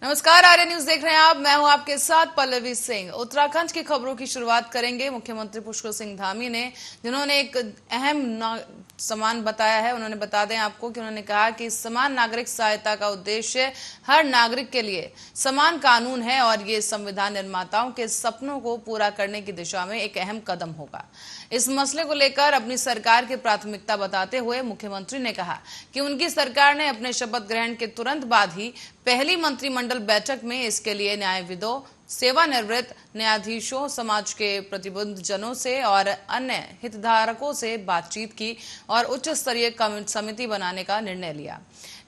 नमस्कार, आर्य न्यूज देख रहे हैं आप। मैं हूं आपके साथ पल्लवी सिंह। उत्तराखंड की खबरों की शुरुआत करेंगे मुख्यमंत्री पुष्कर सिंह धामी ने, जिन्होंने एक अहम समान बताया है। उन्होंने बता दें आपको कि उन्होंने कहा कि समान नागरिक सहायता का उद्देश्य हर नागरिक के लिए समान कानून है और ये संविधान निर्माताओं के सपनों को पूरा करने की दिशा में एक अहम कदम होगा। इस मसले को लेकर अपनी सरकार की प्राथमिकता बताते हुए मुख्यमंत्री ने कहा कि उनकी सरकार ने अपने शपथ ग्रहण के तुरंत बाद ही पहली मंत्रिमंडल बैठक में इसके लिए न्यायविदों, सेवानिवृत्त न्यायाधीशों, समाज के प्रतिबद्ध जनों से और अन्य हितधारकों से बातचीत की और उच्च स्तरीय समिति बनाने का निर्णय लिया।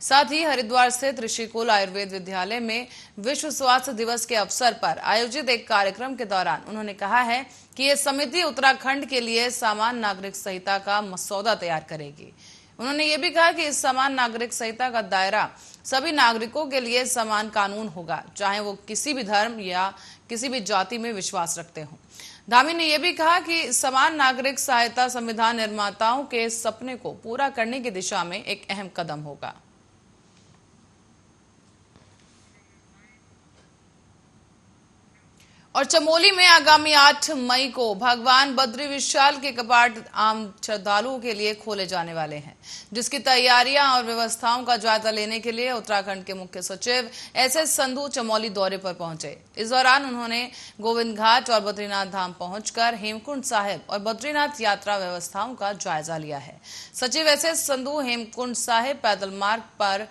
साथ ही हरिद्वार स्थित ऋषिकुल आयुर्वेद विद्यालय में विश्व स्वास्थ्य दिवस के अवसर पर आयोजित एक कार्यक्रम के दौरान उन्होंने कहा है कि यह समिति उत्तराखंड के लिए समान नागरिक संहिता का मसौदा तैयार करेगी। उन्होंने ये भी कहा कि इस समान नागरिक संहिता का दायरा सभी नागरिकों के लिए समान कानून होगा, चाहे वो किसी भी धर्म या किसी भी जाति में विश्वास रखते हों। धामी ने यह भी कहा कि समान नागरिक सहायता संविधान निर्माताओं के सपने को पूरा करने की दिशा में एक अहम कदम होगा। और चमोली में आगामी 8 मई को भगवान बद्री विशाल के कपाट आम श्रद्धालुओं के लिए खोले जाने वाले हैं, जिसकी तैयारियां और व्यवस्थाओं का जायजा लेने के लिए उत्तराखंड के मुख्य सचिव एसएस संधू चमोली दौरे पर पहुंचे। इस दौरान उन्होंने गोविंद घाट और बद्रीनाथ धाम पहुंचकर हेमकुंड साहिब और बद्रीनाथ यात्रा व्यवस्थाओं का जायजा लिया है। सचिव एसएस संधू हेमकुंड साहिब पैदल मार्ग पर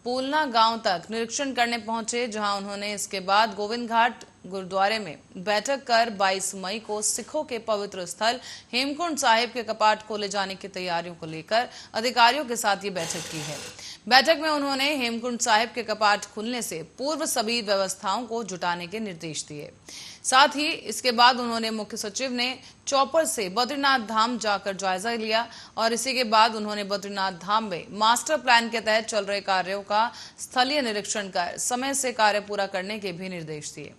पूलना गांव तक निरीक्षण करने पहुंचे, जहां उन्होंने इसके बाद गोविंद घाट गुरुद्वारे में बैठक कर 22 मई को सिखों के पवित्र स्थल हेमकुंड साहिब के कपाट खोले जाने की तैयारियों को लेकर अधिकारियों के साथ ये बैठक की है। बैठक में उन्होंने हेमकुंड साहिब के कपाट खुलने से पूर्व सभी व्यवस्थाओं को जुटाने के निर्देश दिए। साथ ही इसके बाद उन्होंने मुख्य सचिव ने चौपर से बद्रीनाथ धाम जाकर जायजा लिया और इसी के बाद उन्होंने बद्रीनाथ धाम में मास्टर प्लान के तहत चल रहे कार्यों का स्थलीय निरीक्षण कर समय से कार्य पूरा करने के भी निर्देश दिए।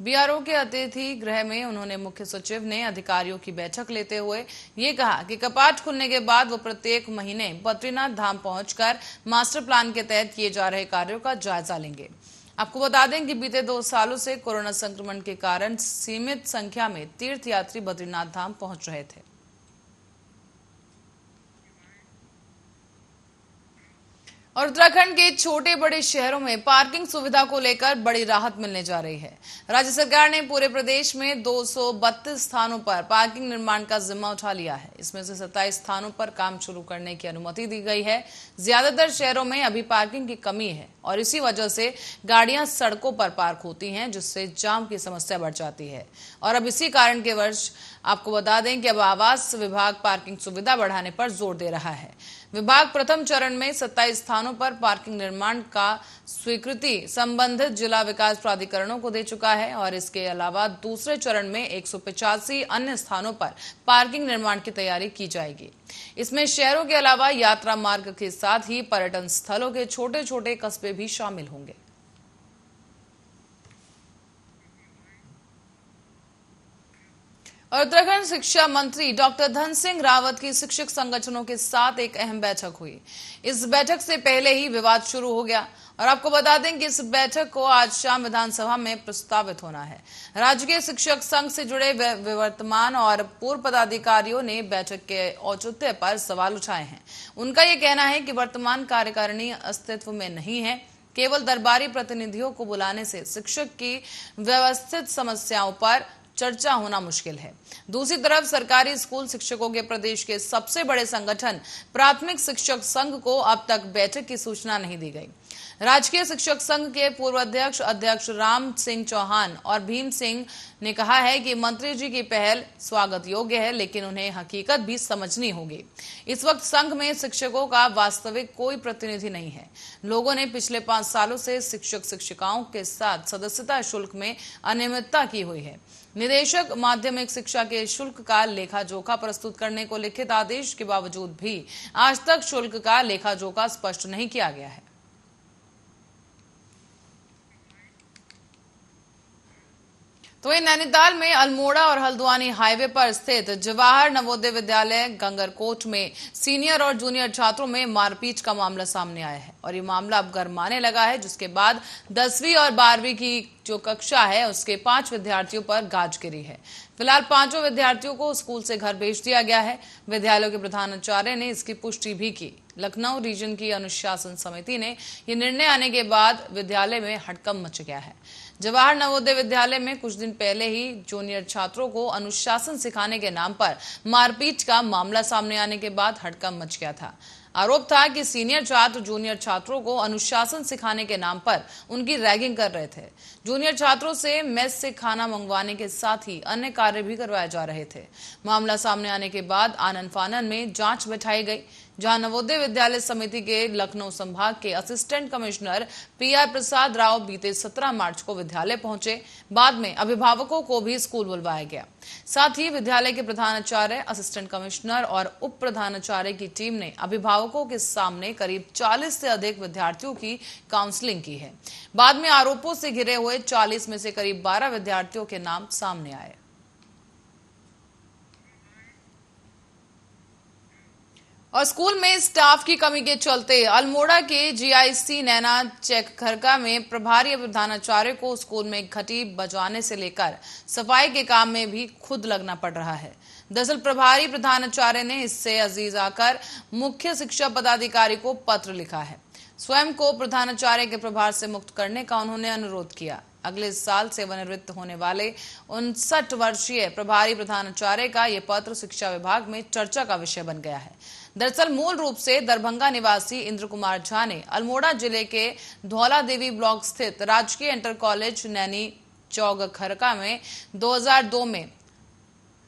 बीआरओ के अतिथि गृह में उन्होंने मुख्य सचिव ने अधिकारियों की बैठक लेते हुए ये कहा कि कपाट खुलने के बाद वो प्रत्येक महीने बद्रीनाथ धाम पहुंचकर मास्टर प्लान के तहत किए जा रहे कार्यों का जायजा लेंगे। आपको बता दें कि बीते 2 सालों से कोरोना संक्रमण के कारण सीमित संख्या में तीर्थयात्री बद्रीनाथ धाम पहुंच रहे थे। और उत्तराखंड के छोटे बड़े शहरों में पार्किंग सुविधा को लेकर बड़ी राहत मिलने जा रही है। राज्य सरकार ने पूरे प्रदेश में 232 स्थानों पर पार्किंग निर्माण का जिम्मा उठा लिया है। इसमें से 27 स्थानों पर काम शुरू करने की अनुमति दी गई है। ज्यादातर शहरों में अभी पार्किंग की कमी है और इसी वजह से गाड़ियां सड़कों पर पार्क होती हैं, जिससे जाम की समस्या बढ़ जाती है। और अब इसी कारण के वर्ष आपको बता दें कि अब आवास विभाग पार्किंग सुविधा बढ़ाने पर जोर दे रहा है। विभाग प्रथम चरण में 27 स्थानों पर पार्किंग निर्माण का स्वीकृति संबंधित जिला विकास प्राधिकरणों को दे चुका है और इसके अलावा दूसरे चरण में 185 अन्य स्थानों पर पार्किंग निर्माण की तैयारी की जाएगी। इसमें शहरों के अलावा यात्रा मार्ग के साथ ही पर्यटन स्थलों के छोटे छोटे कस्बे भी शामिल होंगे। और उत्तराखंड शिक्षा मंत्री डॉक्टर धन सिंह रावत की शिक्षक संगठनों के साथ एक अहम बैठक हुई। इस बैठक से पहले ही विवाद शुरू हो गया और आपको बता दें कि इस बैठक को आज शाम विधानसभा में प्रस्तावित होना है। राज्य के शिक्षक संघ से जुड़े वर्तमान और पूर्व पदाधिकारियों ने बैठक के औचित्य पर सवाल उठाए हैं। उनका यह कहना है कि वर्तमान कार्यकारिणी अस्तित्व में नहीं है। केवल दरबारी प्रतिनिधियों को बुलाने से शिक्षक की व्यवस्थित समस्याओं पर चर्चा होना मुश्किल है। दूसरी तरफ सरकारी स्कूल शिक्षकों के प्रदेश के सबसे बड़े संगठन प्राथमिक शिक्षक संघ को अब तक बैठक की सूचना नहीं दी गई। राजकीय शिक्षक संघ के पूर्व अध्यक्ष राम सिंह चौहान और भीम सिंह ने कहा है कि मंत्री जी की पहल स्वागत योग्य है, लेकिन उन्हें हकीकत भी समझनी होगी। इस वक्त संघ में शिक्षकों का वास्तविक कोई प्रतिनिधि नहीं है। लोगों ने पिछले 5 सालों से शिक्षक शिक्षिकाओं के साथ सदस्यता शुल्क में अनियमितता की हुई है। निदेशक माध्यमिक शिक्षा के शुल्क का लेखा जोखा प्रस्तुत करने को लिखित आदेश के बावजूद भी आज तक शुल्क का लेखा जोखा स्पष्ट नहीं किया गया है। तो वहीं नैनीताल में अल्मोड़ा और हल्द्वानी हाईवे पर स्थित जवाहर नवोदय विद्यालय गंगरकोट में सीनियर और जूनियर छात्रों में मारपीट का मामला सामने आया है और ये मामला अब गरमाने लगा है, जिसके बाद 10वीं और 12वीं की जो कक्षा है उसके 5 विद्यार्थियों पर गाज गिरी है। फिलहाल 5 विद्यार्थियों को स्कूल से घर भेज दिया गया है। विद्यालयों के प्रधानाचार्य ने इसकी पुष्टि भी की। लखनऊ रीजन की अनुशासन समिति ने यह निर्णय आने के बाद विद्यालय में हड़कंप मच गया है। जवाहर नवोदय विद्यालय में कुछ दिन पहले ही जूनियर छात्रों को अनुशासन सिखाने के नाम पर मारपीट का मामला सामने आने के बाद हड़कंप मच गया था। आरोप था कि सीनियर छात्र जूनियर छात्रों को अनुशासन सिखाने के नाम पर उनकी रैगिंग कर रहे थे। जूनियर छात्रों से मेस से खाना मंगवाने के साथ ही अन्य कार्य भी करवाए जा रहे थे। मामला सामने आने के बाद आनन फानन में जांच बैठाई गई, जहां नवोदय विद्यालय समिति के लखनऊ संभाग के assistant commissioner PR Prasad Rao बीते 17 मार्च को विद्यालय पहुंचे। बाद में अभिभावकों को भी स्कूल बुलवाया गया। साथ ही विद्यालय के प्रधानाचार्य, असिस्टेंट कमिश्नर और उप प्रधानाचार्य की टीम ने अभिभावकों के सामने करीब 40 से अधिक विद्यार्थियों की काउंसलिंग की है। बाद में आरोपों से घिरे हुए 40 में से करीब 12 विद्यार्थियों के नाम सामने आए। और स्कूल में स्टाफ की कमी के चलते अल्मोड़ा के जीआईसी नैना चेकखरका में प्रभारी प्रधानाचार्य को स्कूल में घंटी बजाने से लेकर सफाई के काम में भी खुद लगना पड़ रहा है। दरअसल प्रभारी प्रधानाचार्य ने इससे अजीज आकर मुख्य शिक्षा पदाधिकारी को पत्र लिखा है। स्वयं को प्रधानाचार्य के प्रभार से मुक्त करने का उन्होंने अनुरोध किया। अगले साल सेवानिवृत्त होने वाले 59 वर्षीय प्रभारी प्रधानाचार्य का यह पत्र शिक्षा विभाग में चर्चा का विषय बन गया है। दरअसल मूल रूप से दरभंगा निवासी इंद्र कुमार झा ने अल्मोड़ा जिले के धौला देवी ब्लॉक स्थित राजकीय इंटर कॉलेज नैनी चौक खरका में 2002 में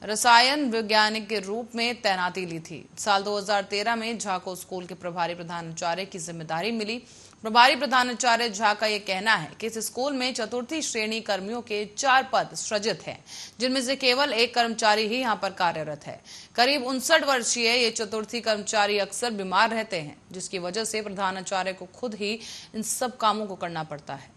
रसायन वैज्ञानिक के रूप में तैनाती ली थी। साल 2013 में झा को स्कूल के प्रभारी प्रधानाचार्य की जिम्मेदारी मिली। प्रभारी प्रधानाचार्य झा का यह कहना है कि इस स्कूल में चतुर्थी श्रेणी कर्मियों के 4 पद सृजित हैं, जिनमें से केवल 1 कर्मचारी ही यहां पर कार्यरत है। करीब 59 वर्षीय ये चतुर्थी कर्मचारी अक्सर बीमार रहते हैं, जिसकी वजह से प्रधानाचार्य को खुद ही इन सब कामों को करना पड़ता है।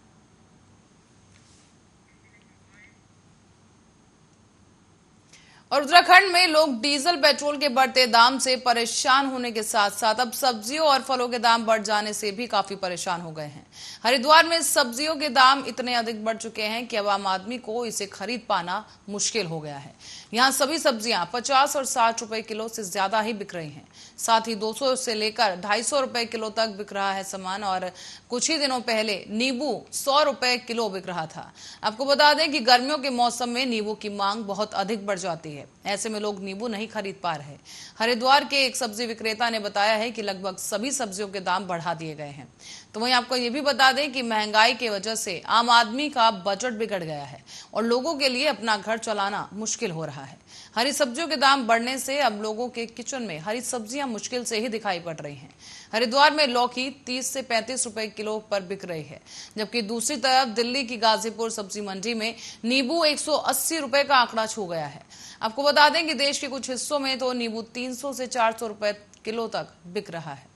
और उत्तराखंड में लोग डीजल पेट्रोल के बढ़ते दाम से परेशान होने के साथ साथ अब सब्जियों और फलों के दाम बढ़ जाने से भी काफी परेशान हो गए हैं। हरिद्वार में सब्जियों के दाम इतने अधिक बढ़ चुके हैं कि अब आम आदमी को इसे खरीद पाना मुश्किल हो गया है। यहाँ सभी सब्जियां 50 और 60 रुपए किलो से ज्यादा ही बिक रही हैं। साथ ही 200 से लेकर 250 रुपए किलो तक बिक रहा है सामान। और कुछ ही दिनों पहले नींबू 100 रुपए किलो बिक रहा था। आपको बता दें कि गर्मियों के मौसम में नींबू की मांग बहुत अधिक बढ़ जाती है। ऐसे में लोग नींबू नहीं खरीद पा रहे। हरिद्वार के एक सब्जी विक्रेता ने बताया है कि लगभग सभी सब्जियों के दाम बढ़ा दिए गए हैं। तो वहीं आपको ये भी बता दें कि महंगाई की वजह से आम आदमी का बजट बिगड़ गया है और लोगों के लिए अपना घर चलाना मुश्किल हो रहा है। हरी सब्जियों के दाम बढ़ने से अब लोगों के किचन में हरी सब्जियां मुश्किल से ही दिखाई पड़ रही हैं। हरिद्वार में लौकी 30 से 35 रुपए किलो पर बिक रही है, जबकि दूसरी तरफ दिल्ली की गाजीपुर सब्जी मंडी में नींबू 180 रुपए का आंकड़ा छू गया है। आपको बता दें कि देश के कुछ हिस्सों में तो नींबू 300 से 400 रुपए किलो तक बिक रहा है।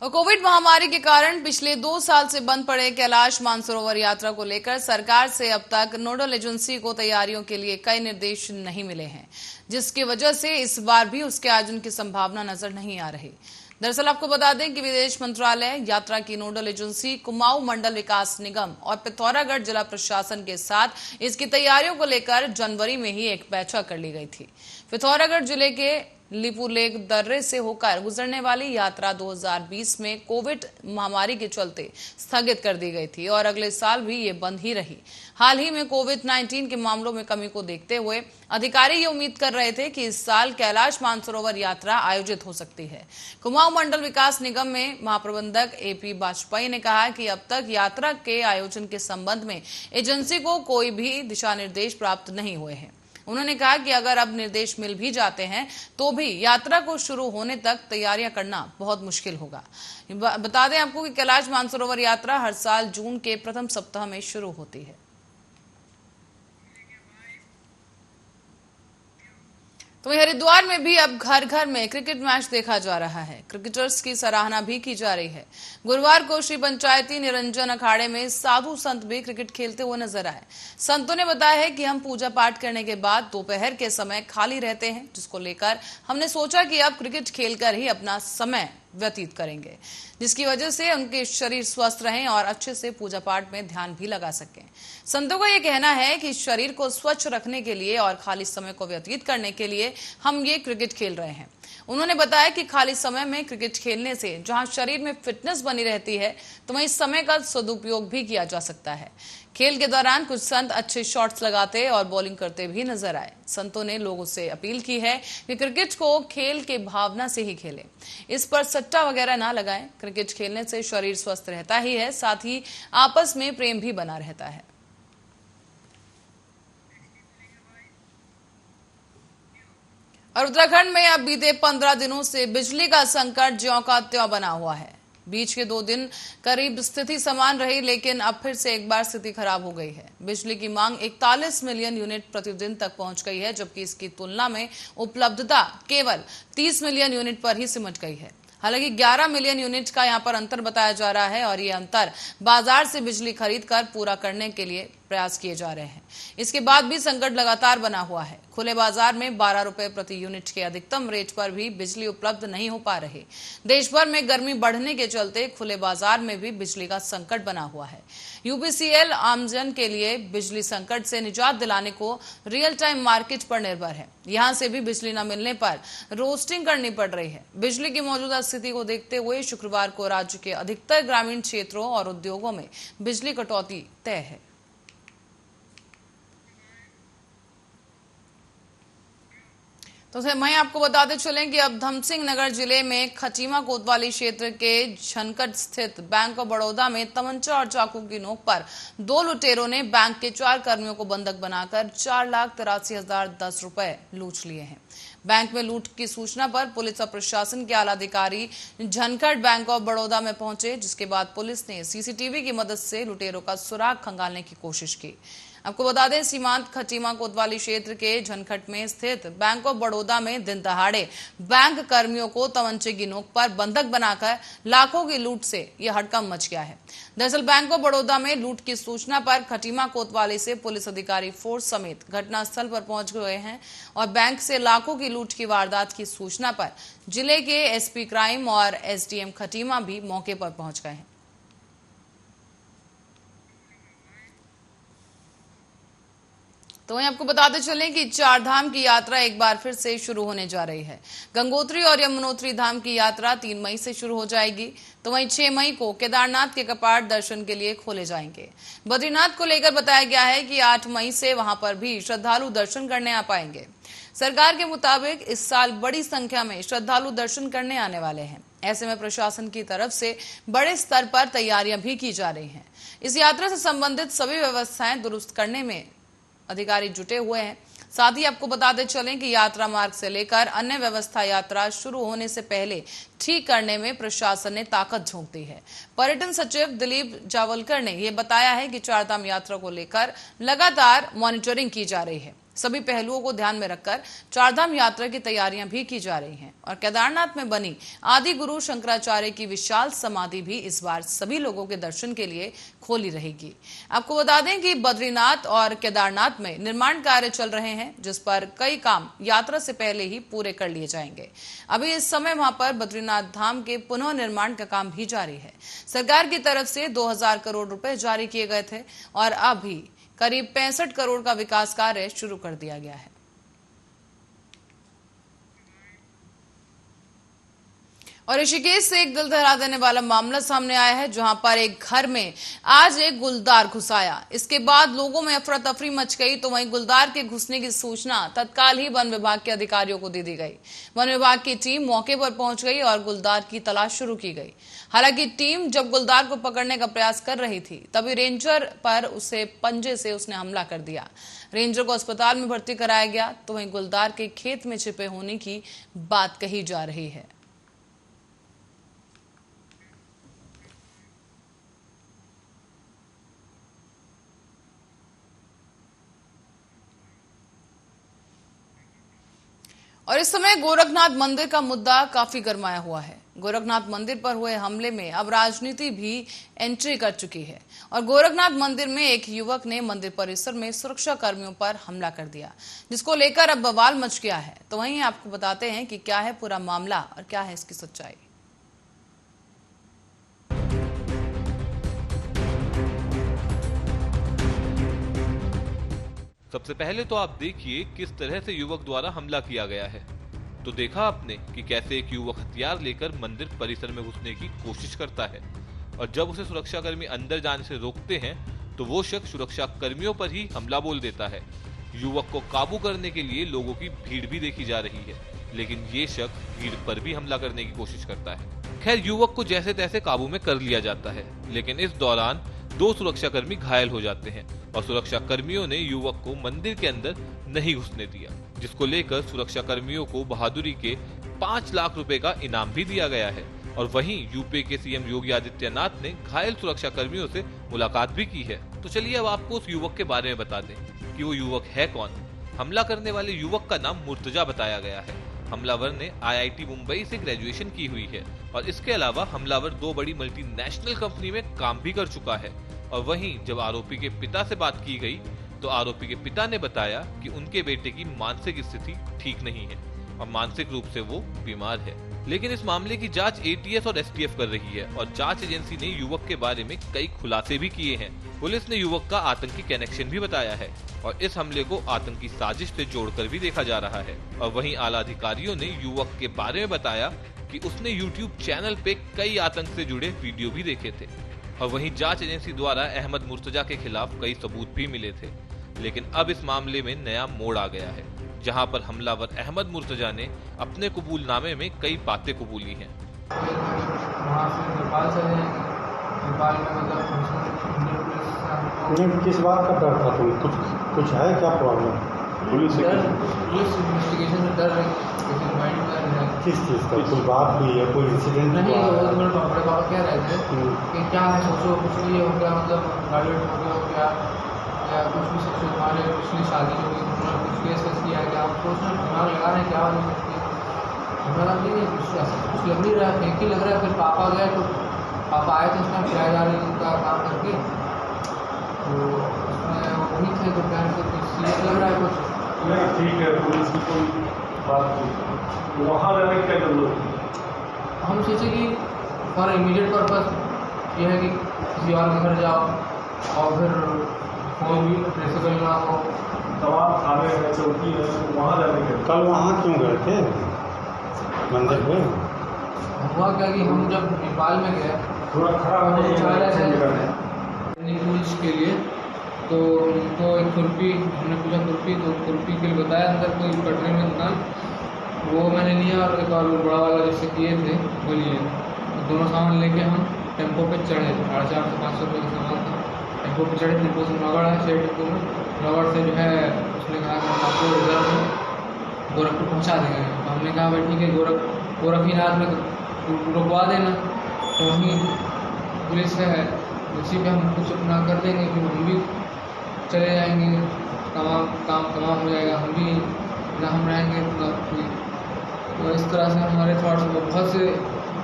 और कोविड महामारी के कारण पिछले 2 साल से बंद पड़े कैलाश मानसरोवर यात्रा को लेकर सरकार से अब तक नोडल एजेंसी को तैयारियों के लिए कई निर्देश नहीं मिले हैं, जिसकी वजह से इस बार भी उसके आयोजन की संभावना नजर नहीं आ रही। दरअसल आपको बता दें कि विदेश मंत्रालय यात्रा की नोडल एजेंसी कुमाऊं मंडल विकास निगम और पिथौरागढ़ जिला प्रशासन के साथ इसकी तैयारियों को लेकर जनवरी में ही एक बैठक कर ली गई थी। पिथौरागढ़ जिले के लिपुलेख दर्रे से होकर गुजरने वाली यात्रा 2020 में कोविड महामारी के चलते स्थगित कर दी गई थी और अगले साल भी ये बंद ही रही। हाल ही में कोविड-19 के मामलों में कमी को देखते हुए अधिकारी ये उम्मीद कर रहे थे कि इस साल कैलाश मानसरोवर यात्रा आयोजित हो सकती है। कुमाऊं मंडल विकास निगम में महाप्रबंधक एपी वाजपेयी ने कहा कि अब तक यात्रा के आयोजन के संबंध में एजेंसी को कोई भी दिशा निर्देश प्राप्त नहीं हुए हैं। उन्होंने कहा कि अगर अब निर्देश मिल भी जाते हैं तो भी यात्रा को शुरू होने तक तैयारियां करना बहुत मुश्किल होगा। बता दें आपको कि कैलाश मानसरोवर यात्रा हर साल जून के प्रथम सप्ताह में शुरू होती है। तो वहीं हरिद्वार में भी अब घर घर में क्रिकेट मैच देखा जा रहा है। क्रिकेटर्स की सराहना भी की जा रही है। गुरुवार को श्री पंचायती निरंजन अखाड़े में साधु संत भी क्रिकेट खेलते हुए नजर आए। संतों ने बताया है कि हम पूजा पाठ करने के बाद दोपहर के समय खाली रहते हैं, जिसको लेकर हमने सोचा कि अब क्रिकेट खेलकर ही अपना समय व्यतीत करेंगे, जिसकी वजह से उनके शरीर स्वस्थ रहें और अच्छे से पूजा पाठ में ध्यान भी लगा सकें। संतों का यह कहना है कि शरीर को स्वच्छ रखने के लिए और खाली समय को व्यतीत करने के लिए हम ये क्रिकेट खेल रहे हैं। उन्होंने बताया कि खाली समय में क्रिकेट खेलने से जहां शरीर में फिटनेस बनी रहती है, तो वहीं समय का सदुपयोग भी किया जा सकता है। खेल के दौरान कुछ संत अच्छे शॉट्स लगाते और बॉलिंग करते भी नजर आए। संतों ने लोगों से अपील की है कि क्रिकेट को खेल के भावना से ही खेलें, इस पर सट्टा वगैरह ना लगाएं। क्रिकेट खेलने से शरीर स्वस्थ रहता ही है, साथ ही आपस में प्रेम भी बना रहता है। और उत्तराखंड में अब बीते 15 दिनों से बिजली का संकट ज्यों का त्यों बना हुआ है। बीच के 2 दिन करीब स्थिति समान रही, लेकिन अब फिर से एक बार स्थिति खराब हो गई है। बिजली की मांग 41 मिलियन यूनिट प्रतिदिन तक पहुंच गई है, जबकि इसकी तुलना में उपलब्धता केवल 30 मिलियन यूनिट पर ही सिमट गई है। हालांकि 11 मिलियन यूनिट का यहां पर अंतर बताया जा रहा है और ये अंतर बाजार से बिजली खरीद कर पूरा करने के लिए प्रयास किए जा रहे हैं। इसके बाद भी संकट लगातार बना हुआ है। खुले बाजार में 12 रुपए प्रति यूनिट के अधिकतम रेट पर भी बिजली उपलब्ध नहीं हो पा रही। देश भर में गर्मी बढ़ने के चलते खुले बाजार में भी बिजली का संकट बना हुआ है। यूपीसीएल आमजन के लिए बिजली संकट से निजात दिलाने को रियल टाइम मार्केट पर निर्भर है। यहां से भी बिजली न मिलने पर रोस्टिंग करनी पड़ रही है। बिजली की मौजूदा स्थिति को देखते हुए शुक्रवार को राज्य के अधिकतर ग्रामीण क्षेत्रों और उद्योगों में बिजली कटौती तय है। तो वहीं आपको बताते चलें कि अब धमसिंह नगर जिले में खटीमा कोतवाली क्षेत्र के झनकट स्थित बैंक ऑफ बड़ौदा में तमंचा और चाकू की नोक पर 2 लुटेरों ने बैंक के 4 कर्मियों को बंधक बनाकर 4,83,010 रुपए लूट लिए हैं। बैंक में लूट की सूचना पर पुलिस और प्रशासन के आला अधिकारी झनकट बैंक ऑफ बड़ौदा में पहुंचे, जिसके बाद पुलिस ने सीसीटीवी की मदद से लुटेरों का सुराग खंगालने की कोशिश की। आपको बता दें, सीमांत खटीमा कोतवाली क्षेत्र के झनखट में स्थित बैंक ऑफ बड़ौदा में दिन दहाड़े बैंक कर्मियों को तमंचे की नोक पर बंधक बनाकर लाखों की लूट से यह हड़कंप मच गया है। दरअसल बैंक ऑफ बड़ौदा में लूट की सूचना पर खटीमा कोतवाली से पुलिस अधिकारी फोर्स समेत घटनास्थल पर पहुंच गए हैं और बैंक से लाखों की लूट की वारदात की सूचना पर जिले के एसपी क्राइम और एसडीएम खटीमा भी मौके पर पहुंच गए हैं। तो वहीं आपको बताते चलें कि 4 धाम की यात्रा एक बार फिर से शुरू होने जा रही है। गंगोत्री और यमुनोत्री धाम की यात्रा 3 मई से शुरू हो जाएगी। तो वहीं 6 मई को केदारनाथ के कपाट दर्शन के लिए खोले जाएंगे। बद्रीनाथ को लेकर बताया गया है कि 8 मई से वहां पर भी श्रद्धालु दर्शन करने आ पाएंगे। सरकार के मुताबिक इस साल बड़ी संख्या में श्रद्धालु दर्शन करने आने वाले हैं। ऐसे में प्रशासन की तरफ से बड़े स्तर पर तैयारियां भी की जा रही हैं। इस यात्रा से संबंधित सभी व्यवस्थाएं दुरुस्त करने में अधिकारी जुटे हुए हैं। साथ ही आपको बताते चलें कि यात्रा मार्ग से लेकर अन्य व्यवस्था यात्रा शुरू होने से पहले ठीक करने में प्रशासन ने ताकत झोंक दी है। पर्यटन सचिव दिलीप जावलकर ने यह बताया है कि 4 धाम यात्रा को लेकर लगातार मॉनिटरिंग की जा रही है। सभी पहलुओं को ध्यान में रखकर 4 धाम यात्रा की तैयारियां भी की जा रही हैं और केदारनाथ में बनी आदि गुरु शंकराचार्य की विशाल समाधि भी इस बार सभी लोगों के दर्शन के लिए खोली रहेगी। आपको बता दें कि बद्रीनाथ और केदारनाथ में निर्माण कार्य चल रहे हैं, जिस पर कई काम यात्रा से पहले ही पूरे कर लिए जाएंगे। अभी इस समय वहां पर बद्रीनाथ धाम के पुनः निर्माण का काम भी जारी है। सरकार की तरफ से 2000 करोड़ रुपए जारी किए गए थे और अभी करीब 65 करोड़ का विकास कार्य शुरू कर दिया गया है। और ऋषिकेश से एक दिल दहला देने वाला मामला सामने आया है, जहां पर एक घर में आज एक गुलदार घुस आया। इसके बाद लोगों में अफरा तफरी मच गई। तो वहीं गुलदार के घुसने की सूचना तत्काल ही वन विभाग के अधिकारियों को दे दी गई। वन विभाग की टीम मौके पर पहुंच गई और गुलदार की तलाश शुरू की गई। हालांकि टीम जब गुलदार को पकड़ने का प्रयास कर रही थी, तभी रेंजर पर उसे पंजे से उसने हमला कर दिया। रेंजर को अस्पताल में भर्ती कराया गया। तो वहीं गुलदार के खेत में छिपे होने की बात कही जा रही है। और इस समय गोरखनाथ मंदिर का मुद्दा काफी गरमाया हुआ है। गोरखनाथ मंदिर पर हुए हमले में अब राजनीति भी एंट्री कर चुकी है और गोरखनाथ मंदिर में एक युवक ने मंदिर परिसर में सुरक्षा कर्मियों पर हमला कर दिया, जिसको लेकर अब बवाल मच गया है। तो वहीं आपको बताते हैं कि क्या है पूरा मामला और क्या है इसकी सच्चाई। सबसे पहले तो आप देखिए किस तरह से युवक द्वारा हमला किया गया है। तो देखा आपने कि कैसे एक युवक हथियार लेकर मंदिर परिसर में घुसने की कोशिश करता है और जब उसे सुरक्षाकर्मी अंदर जाने से रोकते हैं तो वो शख्स सुरक्षा कर्मियों पर ही हमला बोल देता है। युवक को काबू करने के लिए लोगों की भीड़ भी देखी जा रही है, लेकिन ये शख्स भीड़ पर भी हमला करने की कोशिश करता है। खैर, युवक को जैसे तैसे काबू में कर लिया जाता है, लेकिन इस दौरान 2 सुरक्षाकर्मी घायल हो जाते हैं और सुरक्षा कर्मियों ने युवक को मंदिर के अंदर नहीं घुसने दिया, जिसको लेकर सुरक्षा कर्मियों को बहादुरी के 5 लाख रुपए का इनाम भी दिया गया है। और वहीं यूपी के सीएम योगी आदित्यनाथ ने घायल सुरक्षा कर्मियों से मुलाकात भी की है। तो चलिए अब आपको उस युवक के बारे में बता दें कि वो युवक है कौन। हमला करने वाले युवक का नाम मुर्तजा बताया गया है। हमलावर ने IIT मुंबई से ग्रेजुएशन की हुई है और इसके अलावा हमलावर 2 बड़ी मल्टीनेशनल कंपनी में काम भी कर चुका है। और वहीं जब आरोपी के पिता से बात की गई तो आरोपी के पिता ने बताया कि उनके बेटे की मानसिक स्थिति ठीक नहीं है और मानसिक रूप से वो बीमार है। लेकिन इस मामले की जांच ATS और STF कर रही है और जांच एजेंसी ने युवक के बारे में कई खुलासे भी किए हैं। पुलिस ने युवक का आतंकी कनेक्शन भी बताया है और इस हमले को आतंकी साजिश से जोड़कर भी देखा जा रहा है। और वहीं आला अधिकारियों ने युवक के बारे में बताया कि उसने YouTube चैनल पे कई आतंक से जुड़े वीडियो भी देखे थे। और वहीं जांच एजेंसी द्वारा अहमद मुर्तजा के खिलाफ कई सबूत भी मिले थे। लेकिन अब इस मामले में नया मोड़ आ गया है, जहां पर हमलावर अहमद मुर्तजा ने अपने कबूलनामे में कई बातें कबूली हैं। वहाँ से नेपाल चले जाएंगे, नेपाल में मतलब किस बात का डर था तुम? कुछ है क्या प्रॉब्लम? पुलिस इन्वेस्टिगेशन से डर रहे, माइंड में है। किस चीज़ का? कोई बात हुई है, कोई इंसिडेंट नहीं, हुआ वो है? तो मेरे बड़े पापा कह रहे थे कि क्या है, सोचो कुछ भी हो गया, मतलब प्राइवेट हो गया हो क्या, या कुछ भी सोचो, हमारे पिछली शादी हो गई, उन्होंने कुछ केस किया है, क्या आप सोचना दिमाग लगा रहे हैं क्या हो सकती है। हमारा नहीं है, कुछ लग नहीं रहा है, एक ही लग रहा है। फिर पापा गए तो पापा आए थे उस टाइम किराएदारी का काम करके, तो उसमें वही थे तो कहने से कुछ सीरियस लग रहा है कुछ। नहीं, ठीक है, पुलिस की कोई बात नहीं। वहाँ रहने की क्या जरूरत है? हम सोचे कि फॉर इमीडिएट पर्पस ये है कि किसी और के घर जाओ और फिर कोई भी ट्रेसेबल ना हो। तमाम थाने हैं, चौकी है, वहाँ जाने के। कल वहाँ क्यों गए थे मंदिर में? हुआ क्या कि हम जब नेपाल में गए थोड़ा खड़ा होने जा रहे थे नहीं। पुलिस के लिए, तो उनको एक खुरपी, हमने पूछा खुरपी, तो खुरपी के लिए बताया अंदर कोई कटरे में दुकान, वो मैंने लिया और एक और बड़ा वाला जैसे किए थे वो लिए। दोनों सामान लेके हम टेम्पो पे चढ़े, 450 से 500 रुपये का सामान था। टेम्पो पे चढ़े, टेम्पो से नौगढ़ है, शेयर टेम्पो में नौगढ़ से जो है उसने कहा कि हम आपको रिजर्व में गोरखपुर पहुँचा देंगे। तो हमने कहा भाई ठीक है, गोरखनाथ में रुकवा देना। तो वहीं पुलिस है, उसी पे हम कुछ अपना कर देंगे, फिर हम भी चले जाएंगे, तमाम हो जाएगा, हम भी ना हम रहेंगे ना कोई। तो इस तरह से हमारे थॉट्स बहुत से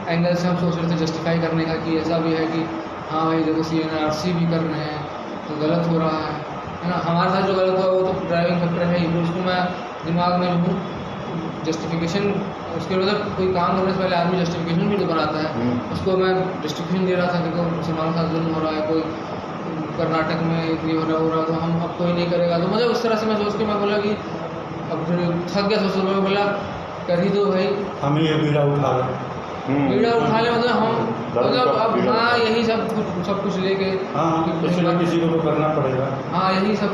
एंगल से हम सोच रहे थे जस्टिफाई करने का कि ऐसा भी है कि हाँ भाई देखो CNRC भी कर रहे हैं तो गलत हो रहा है ना। हमारे साथ जो गलत हुआ वो तो ड्राइविंग फैक्टर है ही, तो उसको मैं दिमाग में जो हूँ जस्टिफिकेशन, उसके मतलब कोई काम करने से पहले आदमी जस्टिफिकेशन भी तो बनाता है, उसको मैं जस्टिफिकेशन दे रहा था। देखो मुसलमानों के साथ जुल्म हो रहा है, कोई कर्नाटक में ये हो रहा तो हम अब कोई नहीं करेगा। तो मतलब उस तरह से मैं सोच के मैं बोला कि अब फिर थक गया सोच में, बोला कर ही दो भाई, हम ये बीड़ा उठा ले मतलब हम मतलब अब हाँ यही सब कुछ लेके किसी न किसी को तो करना पड़ेगा। हाँ यही सब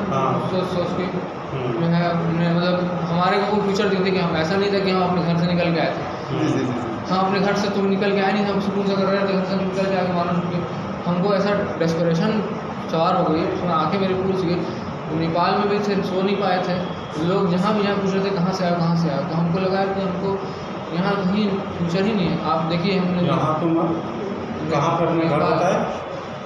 सोच के जो है हमने मतलब हमारे को फ्यूचर दिखते कि हम ऐसा नहीं था कि हम अपने घर से निकल के आए थे। हम अपने घर से तुम निकल के आए नहीं, हम सुकून से कर रहे थे, घर से निकल के आके मानो हमको ऐसा डेस्परेशन सवार हो गई, उसमें आंखें मेरी पूछ गई। नेपाल में भी थे, सो नहीं पाए थे लोग, जहाँ भी जहाँ पूछ रहे थे कहाँ से आए कहाँ से आए, तो हमको लगा कि हमको यहाँ कहीं फ्यूचर ही नहीं है। आप देखिए हमने यहाँ तुम कहाँ पर अपने घर बताया?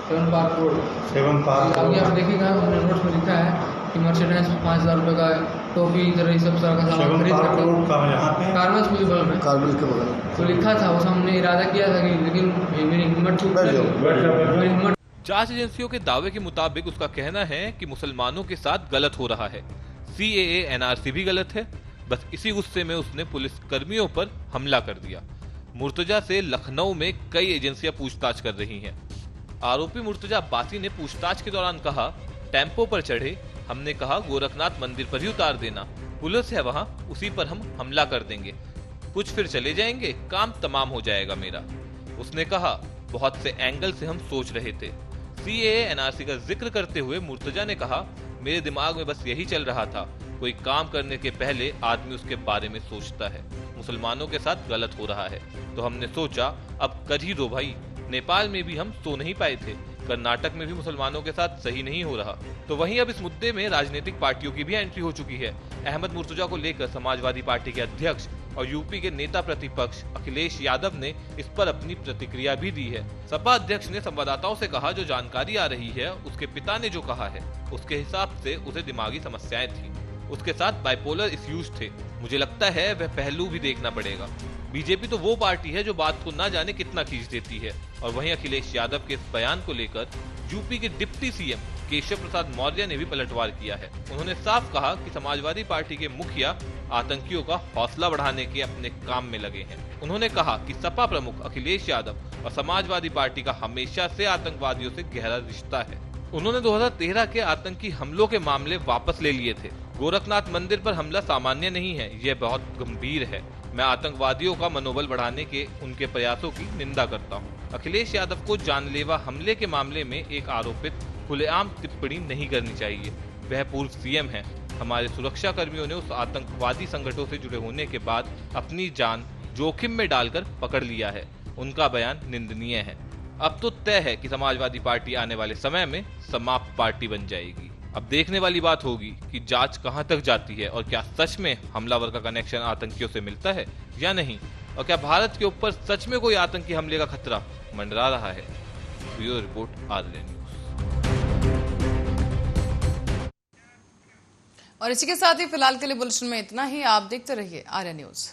7 पार्क रोड। 7 पार्क अभी आप देखिएगा हमने नोट्स में लिखा है कि मर्सिडीज 5000 रुपये का टॉफी इधर ये सब सारा का सामान सेवन खरीद पार्क रोड करके कहाँ यहाँ पे? कारवां स्कूल के बगल में कारगिल के बगल में। तो लिखा था, उस हमने इरादा किया था कि, लेकिन मेरी हिम्मत टूट बैठ जाओ, गई। मेरी हिम्मत जांच एजेंसियों के दावे के मुताबिक उसका कहना है कि मुसलमानों के साथ गलत हो रहा है, CAA NRC भी गलत है। बस इसी गुस्से में उसने पुलिस कर्मियों पर हमला कर दिया। मुर्तजा से लखनऊ में कई एजेंसियां पूछताछ कर रही हैं। आरोपी मुर्तजा अब्बासी ने पूछताछ के दौरान कहा, टेम्पो पर चढ़े, हमने कहा गोरखनाथ मंदिर पर ही उतार देना, पुलिस है वहां, उसी पर हम हमला कर देंगे, कुछ फिर चले जाएंगे, काम तमाम हो जाएगा मेरा। उसने कहा, बहुत से एंगल से हम सोच रहे थे। CAA NRC का जिक्र करते हुए मुर्तजा ने कहा, मेरे दिमाग में बस यही चल रहा था, कोई काम करने के पहले आदमी उसके बारे में सोचता है। मुसलमानों के साथ गलत हो रहा है तो हमने सोचा अब कर ही दो भाई। नेपाल में भी हम सो नहीं पाए थे, कर्नाटक में भी मुसलमानों के साथ सही नहीं हो रहा। तो वहीं अब इस मुद्दे में राजनीतिक पार्टियों की भी एंट्री हो चुकी है। अहमद मुर्तजा को लेकर समाजवादी पार्टी के अध्यक्ष और यूपी के नेता प्रतिपक्ष अखिलेश यादव ने इस पर अपनी प्रतिक्रिया भी दी है। सपा अध्यक्ष ने संवाददाताओं से कहा, जो जानकारी आ रही है उसके पिता ने जो कहा है उसके हिसाब से उसे दिमागी समस्याएं थी, उसके साथ बाइपोलर इश्यूज थे। मुझे लगता है वह पहलू भी देखना पड़ेगा। बीजेपी तो वो पार्टी है जो बात को ना जाने कितना खींच देती है। और वहीं अखिलेश यादव के इस बयान को लेकर यूपी के डिप्टी CM केशव प्रसाद मौर्य ने भी पलटवार किया है। उन्होंने साफ कहा कि समाजवादी पार्टी के मुखिया आतंकियों का हौसला बढ़ाने के अपने काम में लगे हैं। उन्होंने कहा कि सपा प्रमुख अखिलेश यादव और समाजवादी पार्टी का हमेशा से आतंकवादियों से गहरा रिश्ता है। उन्होंने 2013 के आतंकी हमलों के मामले वापस ले लिए थे। गोरखनाथ मंदिर पर हमला सामान्य नहीं है, यह बहुत गंभीर है। मैं आतंकवादियों का मनोबल बढ़ाने के उनके प्रयासों की निंदा करता हूं। अखिलेश यादव को जानलेवा हमले के मामले में एक आरोपित खुलेआम टिप्पणी नहीं करनी चाहिए। वह पूर्व CM है। हमारे सुरक्षा कर्मियों ने उस आतंकवादी संगठनों से जुड़े होने के बाद अपनी जान जोखिम में डालकर पकड़ लिया है। उनका बयान निंदनीय है। अब तो तय है कि समाजवादी पार्टी आने वाले समय में समाप्त पार्टी बन जाएगी। अब देखने वाली बात होगी कि जांच कहां तक जाती है और क्या सच में हमलावर का कनेक्शन आतंकियों से मिलता है या नहीं, और क्या भारत के ऊपर सच में कोई आतंकी हमले का खतरा मंडरा रहा है। ब्यूरो रिपोर्ट आर्य न्यूज। और इसी के साथ ही फिलहाल के लिए बुलेटिन में इतना ही। आप देखते रहिए आर्य न्यूज।